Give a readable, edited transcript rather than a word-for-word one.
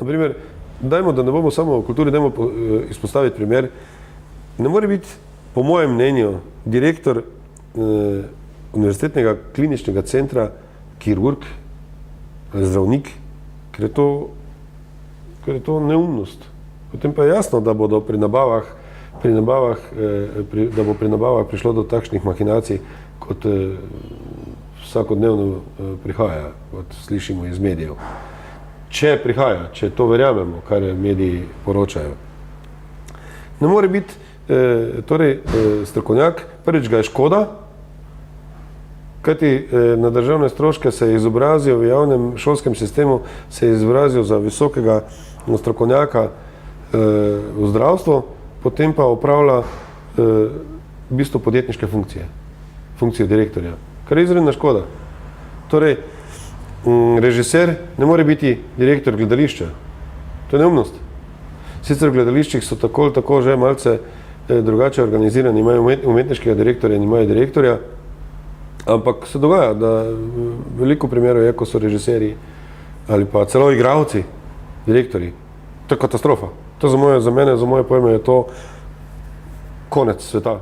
Naprimer, dajmo, da ne bomo samo v kulturi, dajmo izpostaviti primer. Ne more biti, po mojem mnenju, direktor univerzitetnega kliničnega centra kirurg ali zdravnik, ker je to neumnost. Potem pa je jasno, da bodo pri nabavah prišlo do takšnih mahinacij, kot vsakodnevno prihaja, kot slišimo iz medijev. Če prihaja, če to verjamemo, kar mediji poročajo. Ne more biti strokovnjak, prvič ga je škoda, kajti na državne stroške se je izobrazil v javnem šolskem sistemu, se je izobrazil za visokega strokovnjaka v zdravstvu, potem pa opravlja v bistvu podjetniške funkcijo direktorja, kar je izredna škoda. Torej, režiser ne more biti direktor gledališča. To je neumnost. Sicer v gledališčih so tako ali tako že malce drugače organizirani, imajo umetniškega direktorja in imajo direktorja, ampak se dogaja, da veliko primerov je, ko so režiserji ali pa celo igralci, direktorji. To je katastrofa. To za mene, za moje pojme je to konec sveta.